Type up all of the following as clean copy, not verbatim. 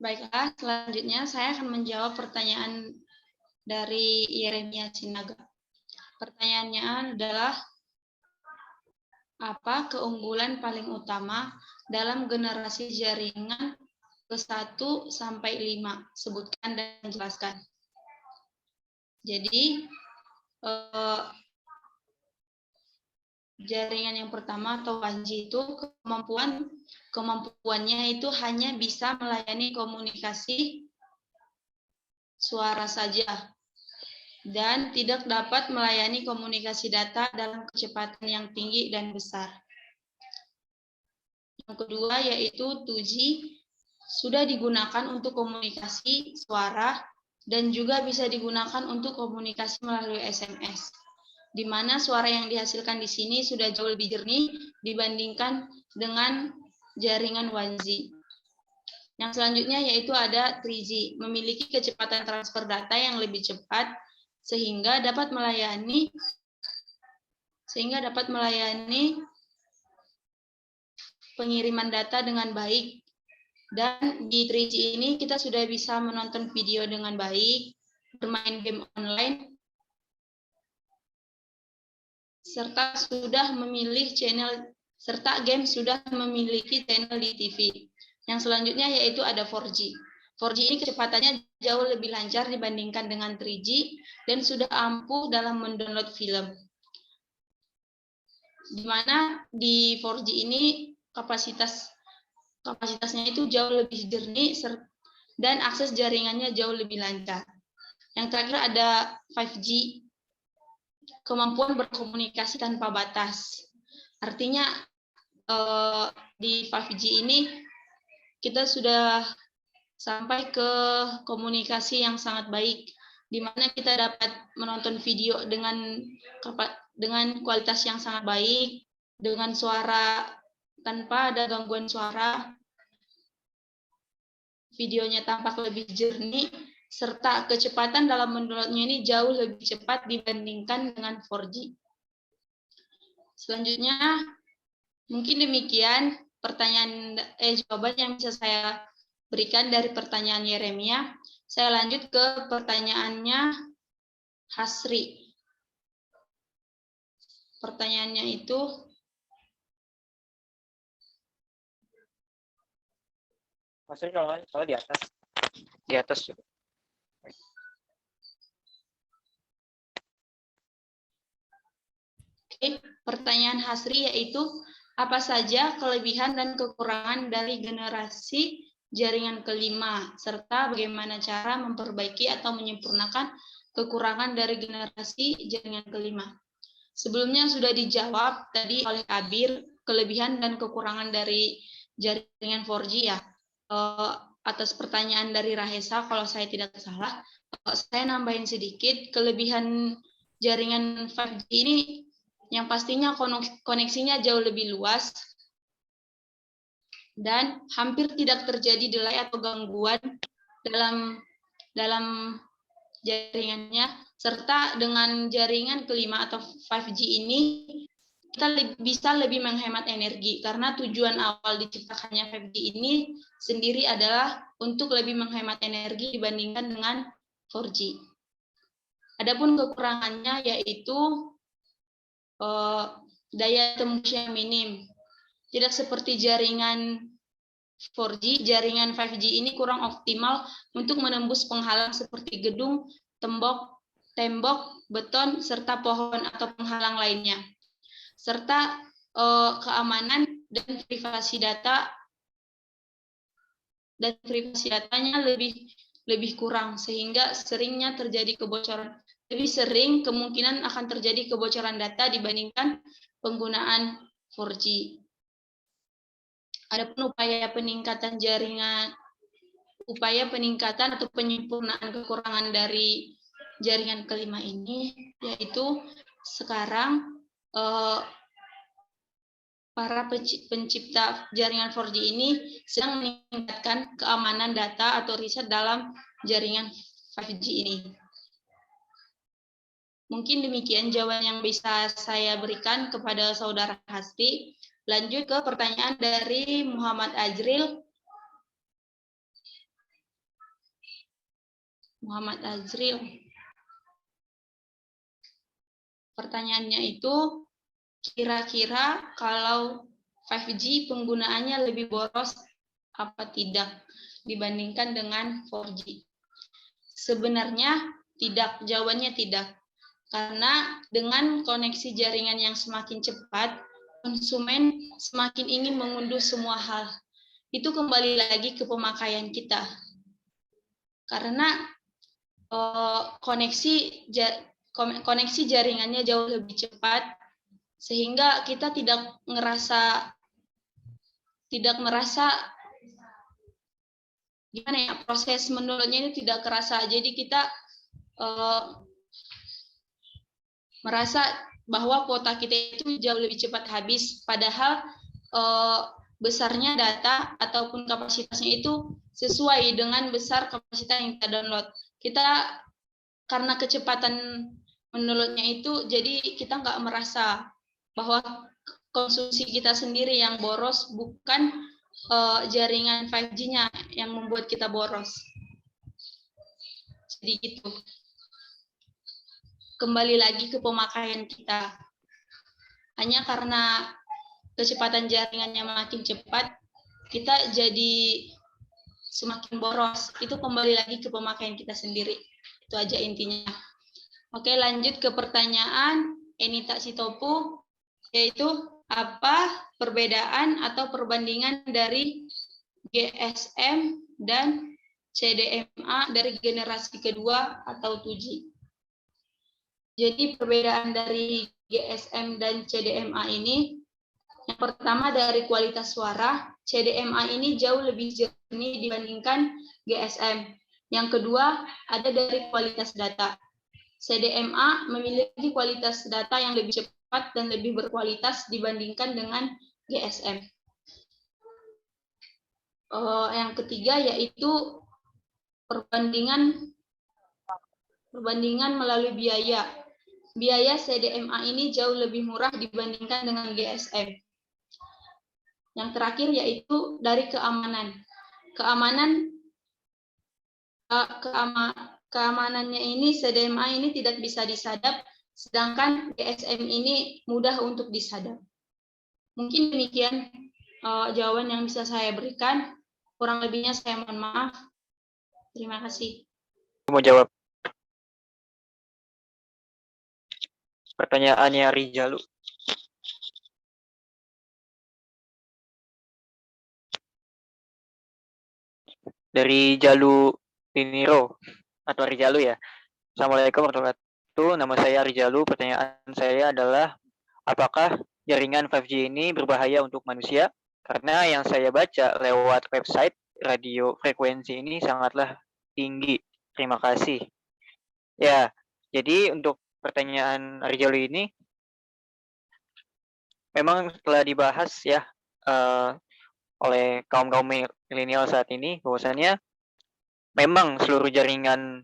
Baiklah, selanjutnya saya akan menjawab pertanyaan dari Yeremia Sinaga. Pertanyaannya adalah, apa keunggulan paling utama dalam generasi jaringan ke-1 sampai 5? Sebutkan dan jelaskan. Jadi, jaringan yang pertama atau 1G itu kemampuannya itu hanya bisa melayani komunikasi suara saja dan tidak dapat melayani komunikasi data dalam kecepatan yang tinggi dan besar. Yang kedua yaitu 2G sudah digunakan untuk komunikasi suara dan juga bisa digunakan untuk komunikasi melalui SMS. Di mana suara yang dihasilkan di sini sudah jauh lebih jernih dibandingkan dengan jaringan 1G. Yang selanjutnya yaitu ada 3G, memiliki kecepatan transfer data yang lebih cepat sehingga dapat melayani pengiriman data dengan baik. Dan di 3G ini kita sudah bisa menonton video dengan baik, bermain game online, serta game sudah memiliki channel di TV. Yang selanjutnya yaitu ada 4G. 4G ini kecepatannya jauh lebih lancar dibandingkan dengan 3G dan sudah ampuh dalam mendownload film. Di mana di 4G ini kapasitasnya itu jauh lebih jernih dan akses jaringannya jauh lebih lancar. Yang terakhir ada 5G, kemampuan berkomunikasi tanpa batas. Artinya di 5G ini kita sudah sampai ke komunikasi yang sangat baik, di mana kita dapat menonton video dengan kualitas yang sangat baik, dengan suara tanpa ada gangguan suara, videonya tampak lebih jernih, serta kecepatan dalam mendownloadnya ini jauh lebih cepat dibandingkan dengan 4G. Selanjutnya, mungkin demikian jawaban yang bisa saya berikan dari pertanyaan Yeremia. Saya lanjut ke pertanyaannya Hasri. Pertanyaannya itu, Hasri kalau di atas juga. Oke, pertanyaan Hasri yaitu, apa saja kelebihan dan kekurangan dari generasi jaringan kelima, serta bagaimana cara memperbaiki atau menyempurnakan kekurangan dari generasi jaringan kelima. Sebelumnya sudah dijawab tadi oleh Abir, kelebihan dan kekurangan dari jaringan 4G ya. Atas pertanyaan dari Rahesa, kalau saya tidak salah, saya nambahin sedikit, kelebihan jaringan 5G ini yang pastinya koneksinya jauh lebih luas dan hampir tidak terjadi delay atau gangguan dalam jaringannya, serta dengan jaringan kelima atau 5G ini kita bisa lebih menghemat energi karena tujuan awal diciptakannya 5G ini sendiri adalah untuk lebih menghemat energi dibandingkan dengan 4G. Adapun kekurangannya yaitu daya tembusnya minim. Tidak seperti jaringan 4G, jaringan 5G ini kurang optimal untuk menembus penghalang seperti gedung, tembok, beton, serta pohon atau penghalang lainnya. Serta keamanan dan privasi datanya lebih kurang, sehingga seringnya terjadi kebocoran. Lebih sering kemungkinan akan terjadi kebocoran data dibandingkan penggunaan 4G. Adapun upaya peningkatan atau penyempurnaan kekurangan dari jaringan kelima ini, yaitu sekarang para pencipta jaringan 4G ini sedang meningkatkan keamanan data atau riset dalam jaringan 5G ini. Mungkin demikian jawaban yang bisa saya berikan kepada saudara Hasri. Lanjut ke pertanyaan dari Muhammad Ajril. Muhammad Azril. Pertanyaannya itu, kira-kira kalau 5G penggunaannya lebih boros apa tidak dibandingkan dengan 4G? Sebenarnya tidak, jawabannya tidak. Karena dengan koneksi jaringan yang semakin cepat, konsumen semakin ingin mengunduh semua hal. Itu kembali lagi ke pemakaian kita. Karena koneksi jaringannya jauh lebih cepat, sehingga kita tidak merasa gimana ya, proses mendownloadnya ini tidak kerasa. Jadi kita merasa bahwa kuota kita itu jauh lebih cepat habis, padahal besarnya data ataupun kapasitasnya itu sesuai dengan besar kapasitas yang kita download. Kita karena kecepatan mendownloadnya itu, jadi kita nggak merasa bahwa konsumsi kita sendiri yang boros, bukan jaringan 5G-nya yang membuat kita boros. Jadi gitu. Kembali lagi ke pemakaian kita. Hanya karena kecepatan jaringannya makin cepat, kita jadi semakin boros. Itu kembali lagi ke pemakaian kita sendiri. Itu aja intinya. Oke, lanjut ke pertanyaan Enita Sitopu, yaitu apa perbedaan atau perbandingan dari GSM dan CDMA dari generasi kedua atau 2G. Jadi perbedaan dari GSM dan CDMA ini, yang pertama dari kualitas suara, CDMA ini jauh lebih jernih dibandingkan GSM. Yang kedua, ada dari kualitas data. CDMA memiliki kualitas data yang lebih cepat dan lebih berkualitas dibandingkan dengan GSM. Yang ketiga yaitu perbandingan melalui biaya. Biaya CDMA ini jauh lebih murah dibandingkan dengan GSM. Yang terakhir yaitu dari keamanan. Keamanannya ini, CDMA ini tidak bisa disadap, sedangkan GSM ini mudah untuk disadap. Mungkin demikian jawaban yang bisa saya berikan. Kurang lebihnya saya mohon maaf. Terima kasih. Mau jawab pertanyaannya Rijalu. Dari Jalu Piniro atau Rijalu ya. Assalamualaikum warahmatullahi wabarakatuh. Nama saya Rijalu. Pertanyaan saya adalah, apakah jaringan 5G ini berbahaya untuk manusia? Karena yang saya baca lewat website, radio frekuensi ini sangatlah tinggi. Terima kasih. Ya, jadi untuk pertanyaan Rijalu ini memang telah dibahas ya oleh kaum milenial saat ini, bahwasannya memang seluruh jaringan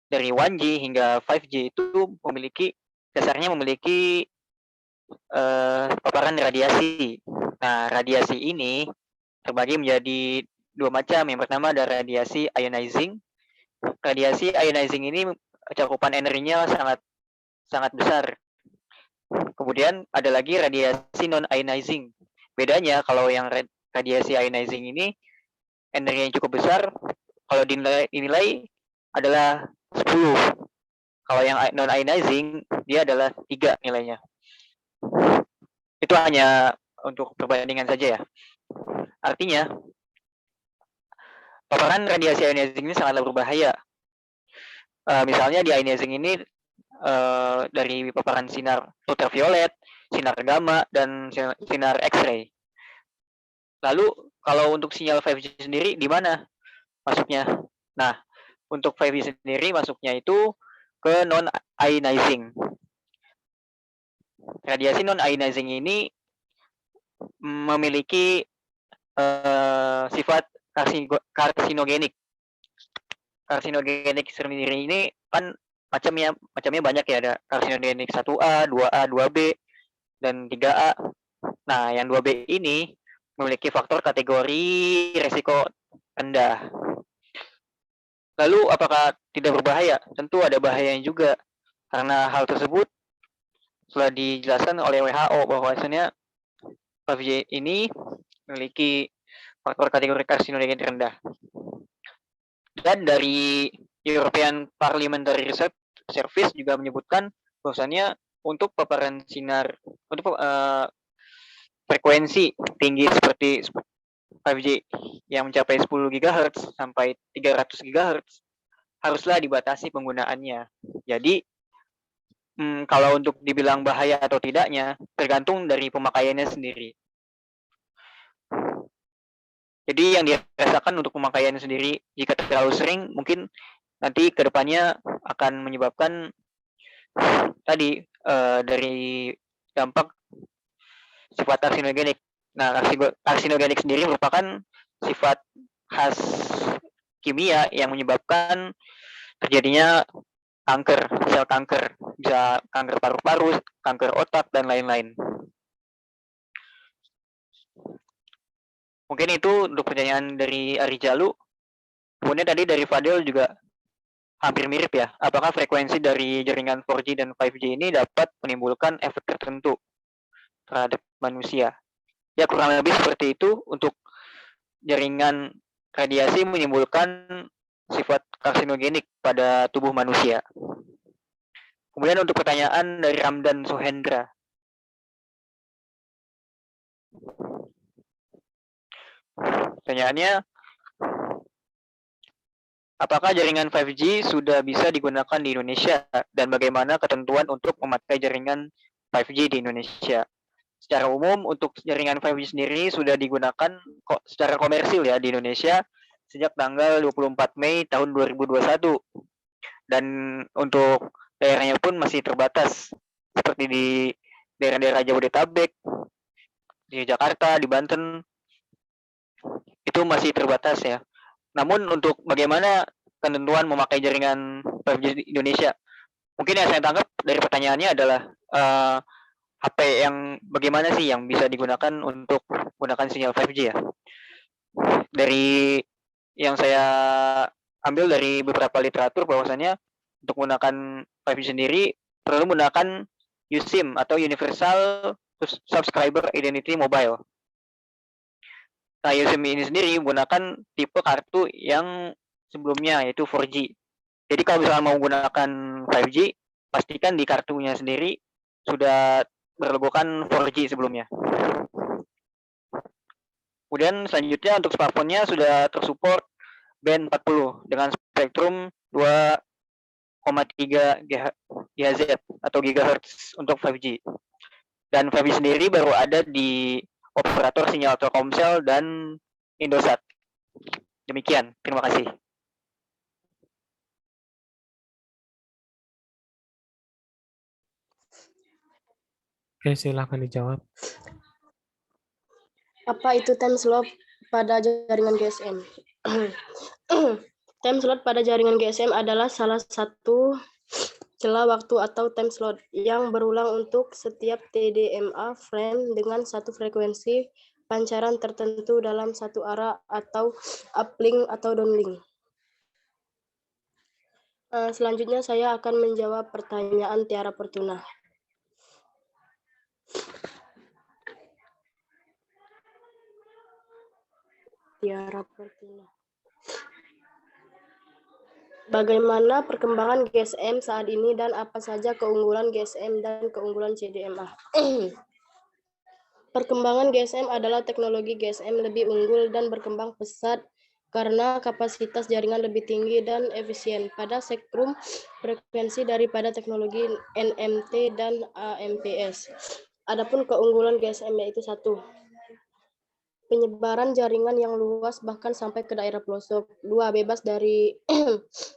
dari 1G hingga 5G itu dasarnya memiliki paparan radiasi. Nah, radiasi ini terbagi menjadi dua macam. Yang pertama ada radiasi ionizing. Radiasi ionizing ini cakupan energinya sangat besar. Kemudian ada lagi radiasi non-ionizing. Bedanya kalau yang radiasi ionizing ini energinya cukup besar, kalau dinilai adalah 10. Kalau yang non-ionizing, dia adalah 3 nilainya. Itu hanya untuk perbandingan saja ya. Artinya, paparan radiasi ionizing ini sangatlah berbahaya. Misalnya di ionizing ini dari paparan sinar ultraviolet, sinar gamma, dan sinar X-ray. Lalu kalau untuk sinyal 5G sendiri di mana masuknya? Nah, untuk 5G sendiri masuknya itu ke non-ionizing. Radiasi non-ionizing ini memiliki sifat karsinogenik. Karsinogenik sendiri ini kan macamnya banyak ya, ada karsinogenik 1A, 2A, 2B, dan 3A. Nah, yang 2B ini memiliki faktor kategori resiko rendah. Lalu apakah tidak berbahaya. Tentu ada bahayanya juga. Karena hal tersebut telah dijelaskan oleh WHO bahwasanya 5G ini memiliki faktor kategori karsinogen rendah. Dan dari European Parliamentary Research Service juga menyebutkan bahwasanya untuk paparan sinar untuk frekuensi tinggi seperti 5G yang mencapai 10 GHz sampai 300 GHz haruslah dibatasi penggunaannya. Jadi kalau untuk dibilang bahaya atau tidaknya tergantung dari pemakaiannya sendiri. Jadi yang dirasakan untuk pemakaiannya sendiri jika terlalu sering mungkin nanti kedepannya akan menyebabkan tadi dari dampak sifat karsinogenik. Nah, karsinogenik sendiri merupakan sifat khas kimia yang menyebabkan terjadinya kanker, sel kanker, bisa kanker paru-paru, kanker otak, dan lain-lain. Mungkin itu untuk pertanyaan dari Ari Jalu. Kemudian tadi dari Fadil juga hampir mirip ya. Apakah frekuensi dari jaringan 4G dan 5G ini dapat menimbulkan efek tertentu terhadap manusia? Ya kurang lebih seperti itu. Untuk jaringan radiasi menimbulkan sifat karsinogenik pada tubuh manusia. Kemudian untuk pertanyaan dari Ramdan Sohendra. Pertanyaannya, apakah jaringan 5G sudah bisa digunakan di Indonesia dan bagaimana ketentuan untuk memakai jaringan 5G di Indonesia? Secara umum untuk jaringan 5G sendiri sudah digunakan secara komersil ya di Indonesia sejak tanggal 24 Mei tahun 2021. Dan untuk daerahnya pun masih terbatas seperti di daerah-daerah Jabodetabek, di Jakarta, di Banten itu masih terbatas ya. Namun untuk bagaimana ketentuan memakai jaringan 5G di Indonesia, mungkin yang saya tangkap dari pertanyaannya adalah HP yang bagaimana sih yang bisa digunakan untuk menggunakan sinyal 5G ya. Dari yang saya ambil dari beberapa literatur bahwasannya untuk menggunakan 5G sendiri perlu menggunakan USIM atau Universal Subscriber Identity Mobile. Nah, USIM ini sendiri menggunakan tipe kartu yang sebelumnya yaitu 4G. Jadi kalau misalnya mau menggunakan 5G, pastikan di kartunya sendiri sudah berlogokan 4G sebelumnya. Kemudian selanjutnya untuk smartphone-nya sudah tersupport band 40 dengan spektrum 2,3 GHz atau GHz untuk 5G. Dan 5G sendiri baru ada di operator sinyal Telkomsel dan Indosat. Demikian, terima kasih. Oke, silakan dijawab. Apa itu time slot pada jaringan GSM? Time slot pada jaringan GSM adalah salah satu celah waktu atau time slot yang berulang untuk setiap TDMA frame dengan satu frekuensi pancaran tertentu dalam satu arah atau uplink atau downlink. Selanjutnya saya akan menjawab pertanyaan Tiara Fortuna. Bagaimana perkembangan GSM saat ini dan apa saja keunggulan GSM dan keunggulan CDMA? Perkembangan GSM adalah teknologi GSM lebih unggul dan berkembang pesat karena kapasitas jaringan lebih tinggi dan efisien pada spektrum frekuensi daripada teknologi NMT dan AMPS. Adapun keunggulan GSM yaitu 1. Penyebaran jaringan yang luas bahkan sampai ke daerah pelosok. 2. Bebas dari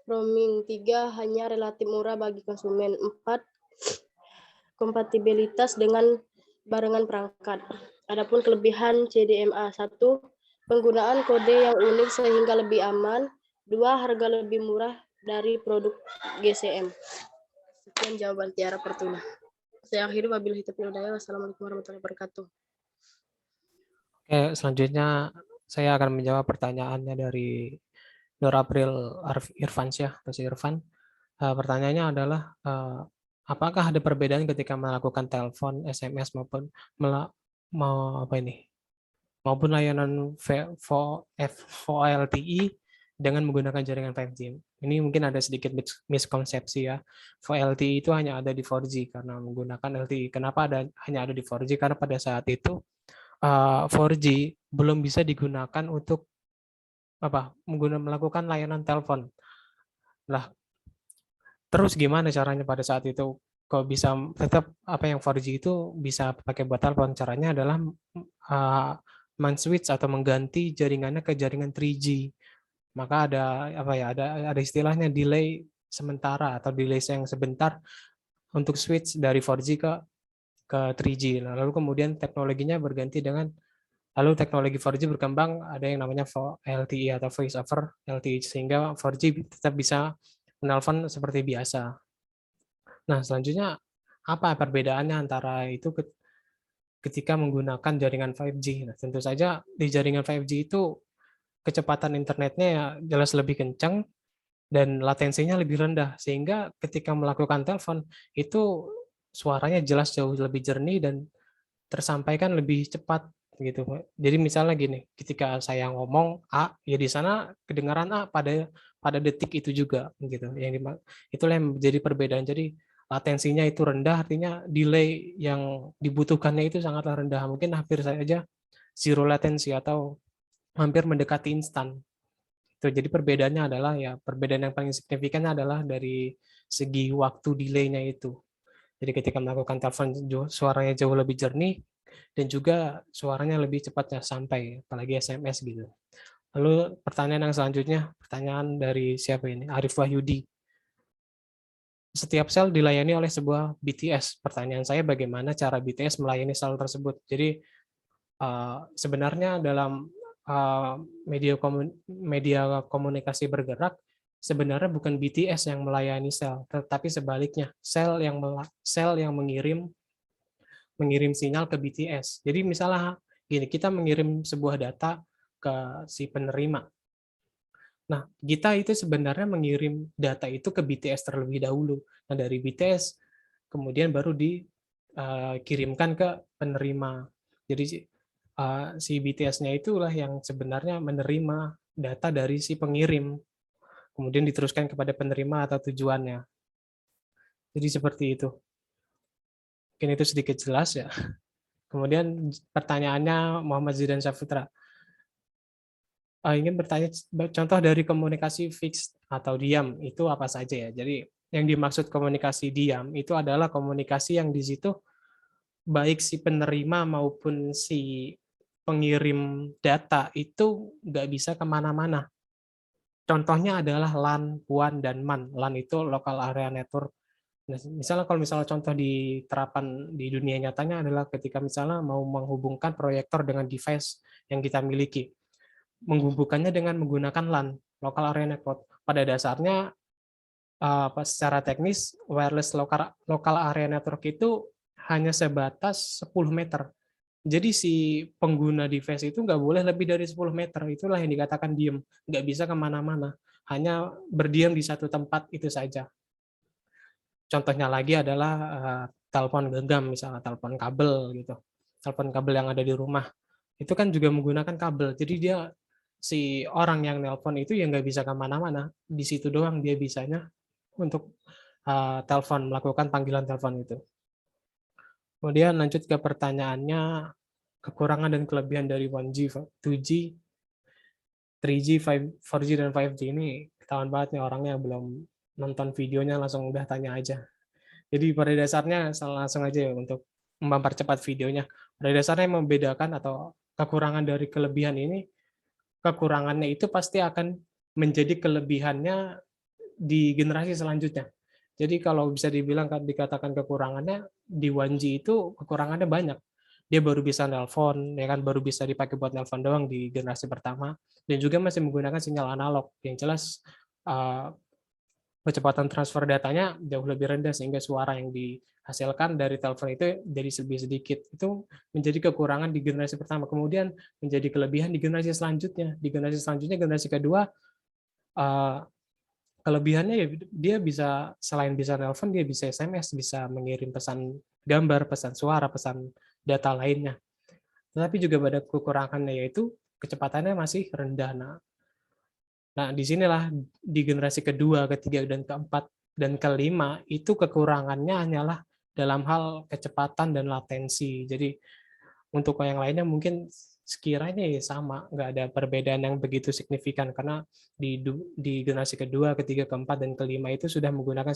roaming. 3. Hanya relatif murah bagi konsumen. 4. Kompatibilitas dengan barengan perangkat. Adapun kelebihan CDMA. 1. Penggunaan kode yang unik sehingga lebih aman. 2. Harga lebih murah dari produk GSM. Sekian jawaban Tiara Fortuna. Saya akhiri wabillahi taufiq wal hidayah. Wassalamualaikum warahmatullahi wabarakatuh. Oke, selanjutnya saya akan menjawab pertanyaannya dari Nur April Irfansyah atau si Irfan. Pertanyaannya adalah apakah ada perbedaan ketika melakukan telepon, SMS maupun maupun layanan VoLTE dengan menggunakan jaringan 5G. Ini mungkin ada sedikit miskonsepsi ya. VoLTE itu hanya ada di 4G karena menggunakan LTE. Kenapa hanya ada di 4G? Karena pada saat itu 4G belum bisa digunakan untuk melakukan layanan telepon. Lah, terus gimana caranya pada saat itu kok bisa tetap yang 4G itu bisa pakai buat telepon? Caranya adalah men-switch atau mengganti jaringannya ke jaringan 3G. Maka ada istilahnya delay sementara atau delay yang sebentar untuk switch dari 4G ke 3G. Nah, lalu kemudian teknologinya berganti lalu teknologi 4G berkembang, ada yang namanya LTE atau Voice over LTE, sehingga 4G tetap bisa menelpon seperti biasa. Nah, selanjutnya apa perbedaannya antara itu ketika menggunakan jaringan 5G? Nah, tentu saja di jaringan 5G itu kecepatan internetnya ya jelas lebih kencang dan latensinya lebih rendah, sehingga ketika melakukan telepon itu suaranya jelas jauh lebih jernih dan tersampaikan lebih cepat gitu. Jadi misalnya gini, ketika saya ngomong A, ya di sana kedengaran A pada detik itu juga gitu. Itulah yang menjadi perbedaan. Jadi latensinya itu rendah, artinya delay yang dibutuhkannya itu sangatlah rendah. Mungkin hampir saja zero latency atau hampir mendekati instan. Jadi perbedaannya adalah perbedaan yang paling signifikannya adalah dari segi waktu delay-nya itu. Jadi ketika melakukan telepon suaranya jauh lebih jernih dan juga suaranya lebih cepatnya sampai, apalagi SMS gitu. Lalu pertanyaan yang selanjutnya, pertanyaan dari siapa ini? Arif Wahyudi. Setiap sel dilayani oleh sebuah BTS. Pertanyaan saya, bagaimana cara BTS melayani sel tersebut? Jadi sebenarnya dalam media komunikasi bergerak, sebenarnya bukan BTS yang melayani sel, tetapi sebaliknya, sel yang mengirim sinyal ke BTS. Jadi misalnya gini, kita mengirim sebuah data ke si penerima. Nah, kita itu sebenarnya mengirim data itu ke BTS terlebih dahulu. Nah, dari BTS kemudian baru dikirimkan ke penerima. Jadi si BTS-nya itulah yang sebenarnya menerima data dari si pengirim, kemudian diteruskan kepada penerima atau tujuannya. Jadi seperti itu. Mungkin itu sedikit jelas ya. Kemudian pertanyaannya Muhammad Zidan Syafitra. Ingin bertanya contoh dari komunikasi fixed atau diam itu apa saja ya. Jadi yang dimaksud komunikasi diam itu adalah komunikasi yang di situ baik si penerima maupun si pengirim data itu nggak bisa kemana-mana. Contohnya adalah LAN, WAN, dan MAN. LAN itu Local Area Network. Nah, kalau misalnya contoh di terapan di dunia nyatanya adalah ketika misalnya mau menghubungkan proyektor dengan device yang kita miliki. Menghubungkannya dengan menggunakan LAN, Local Area Network. Pada dasarnya, secara teknis, wireless local area network itu hanya sebatas 10 meter. Jadi si pengguna device itu nggak boleh lebih dari 10 meter. Itulah yang dikatakan diem. Nggak bisa kemana-mana. Hanya berdiam di satu tempat itu saja. Contohnya lagi adalah telepon genggam, misalnya telepon kabel gitu. Telepon kabel yang ada di rumah. Itu kan juga menggunakan kabel. Jadi si orang yang nelpon itu ya nggak bisa kemana-mana. Di situ doang dia bisanya untuk telepon, melakukan panggilan telepon itu. Kemudian lanjut ke pertanyaannya, kekurangan dan kelebihan dari 1G, 2G, 3G, 4G, dan 5G ini ketahuan banget nih orangnya belum nonton videonya langsung udah tanya aja. Jadi pada dasarnya langsung aja ya untuk mempercepat videonya. Pada dasarnya yang membedakan atau kekurangan dari kelebihan ini, kekurangannya itu pasti akan menjadi kelebihannya di generasi selanjutnya. Jadi kalau bisa dikatakan kekurangannya di 1G itu kekurangannya banyak. Dia baru bisa nelpon, ya kan, baru bisa dipakai buat nelpon doang di generasi pertama, dan juga masih menggunakan sinyal analog. Yang jelas kecepatan transfer datanya jauh lebih rendah sehingga suara yang dihasilkan dari telepon itu jadi lebih sedikit. Itu menjadi kekurangan di generasi pertama. Kemudian menjadi kelebihan di generasi selanjutnya. Di generasi selanjutnya, generasi kedua, Eh, kelebihannya ya dia bisa, selain bisa nelpon, dia bisa SMS, bisa mengirim pesan gambar, pesan suara, pesan data lainnya. Tetapi juga ada kekurangannya, yaitu kecepatannya masih rendah. Nah, disinilah di generasi kedua, ketiga, dan keempat, dan kelima, itu kekurangannya hanyalah dalam hal kecepatan dan latensi. Jadi untuk yang lainnya mungkin sekiranya ya sama, nggak ada perbedaan yang begitu signifikan, karena di generasi kedua, ketiga, keempat, dan kelima itu sudah menggunakan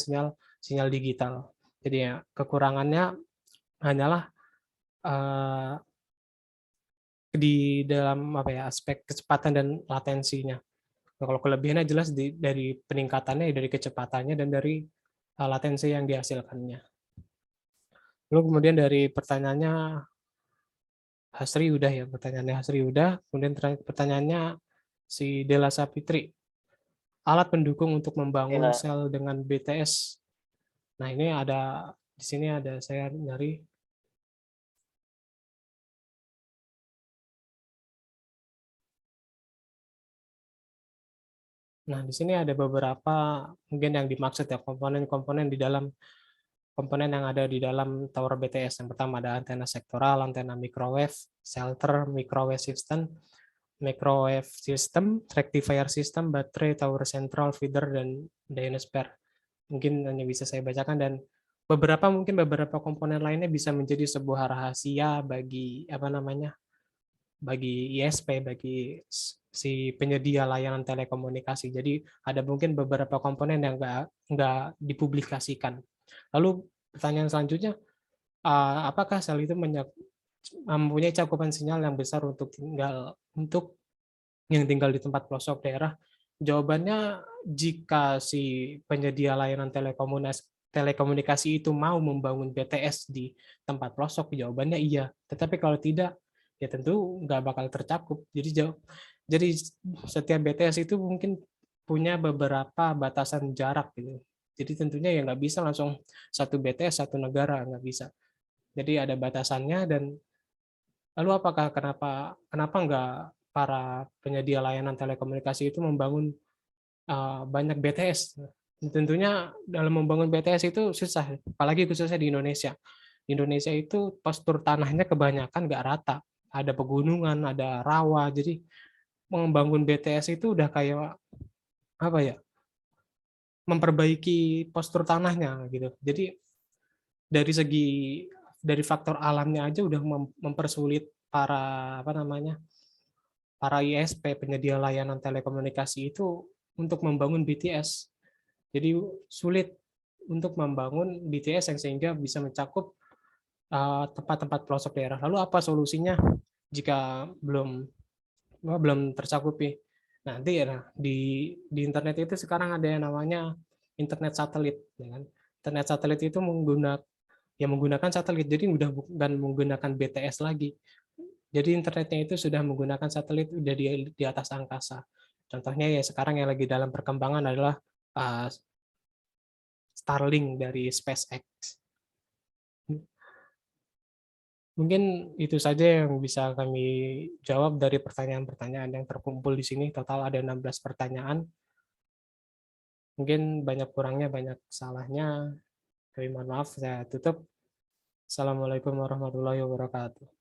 sinyal digital. Jadi ya kekurangannya hanyalah di dalam apa ya, aspek kecepatan dan latensinya. Nah, kalau kelebihannya jelas dari peningkatannya, dari kecepatannya, dan dari latensi yang dihasilkannya. Lalu kemudian dari pertanyaannya Hasri udah ya, pertanyaannya Hasri udah. Kemudian pertanyaannya si Dela Sapitri. Alat pendukung untuk membangun sel dengan BTS. Nah, ini ada di sini ada saya nyari. Nah, di sini ada beberapa mungkin yang dimaksud ya, komponen-komponen di dalam komponen yang ada di dalam tower BTS. Yang pertama ada antena sektoral, antena microwave, shelter, microwave system, rectifier system, baterai, tower central, feeder, dan dynasphere. Mungkin hanya bisa saya bacakan, dan mungkin beberapa komponen lainnya bisa menjadi sebuah rahasia bagi apa namanya, bagi ISP, bagi si penyedia layanan telekomunikasi. Jadi ada mungkin beberapa komponen yang nggak dipublikasikan. Lalu pertanyaan selanjutnya, apakah sel itu mempunyai cakupan sinyal yang besar untuk yang tinggal di tempat pelosok daerah? Jawabannya, jika si penyedia layanan telekomunikasi itu mau membangun BTS di tempat pelosok, jawabannya iya. Tetapi kalau tidak, ya tentu nggak bakal tercakup. Jadi setiap BTS itu mungkin punya beberapa batasan jarak gitu. Jadi tentunya ya nggak bisa langsung satu BTS satu negara, nggak bisa. Jadi ada batasannya. Dan lalu kenapa nggak para penyedia layanan telekomunikasi itu membangun banyak BTS? Tentunya dalam membangun BTS itu susah, apalagi khususnya di Indonesia. Di Indonesia itu postur tanahnya kebanyakan nggak rata, ada pegunungan, ada rawa. Jadi membangun BTS itu udah kayak apa ya, memperbaiki postur tanahnya gitu. Jadi dari faktor alamnya aja udah mempersulit para ISP, penyedia layanan telekomunikasi itu untuk membangun BTS. Jadi sulit untuk membangun BTS yang sehingga bisa mencakup tempat-tempat pelosok daerah. Lalu apa solusinya jika belum tercakupi? Nanti ya di internet itu sekarang ada yang namanya internet satelit, ya kan? Internet satelit itu menggunakan satelit, jadi udah bukan menggunakan BTS lagi. Jadi internetnya itu sudah menggunakan satelit, udah di atas angkasa. Contohnya ya sekarang yang lagi dalam perkembangan adalah Starlink dari SpaceX. Mungkin itu saja yang bisa kami jawab dari pertanyaan-pertanyaan yang terkumpul di sini. Total ada 16 pertanyaan. Mungkin banyak kurangnya, banyak salahnya. Kami mohon maaf, saya tutup. Assalamualaikum warahmatullahi wabarakatuh.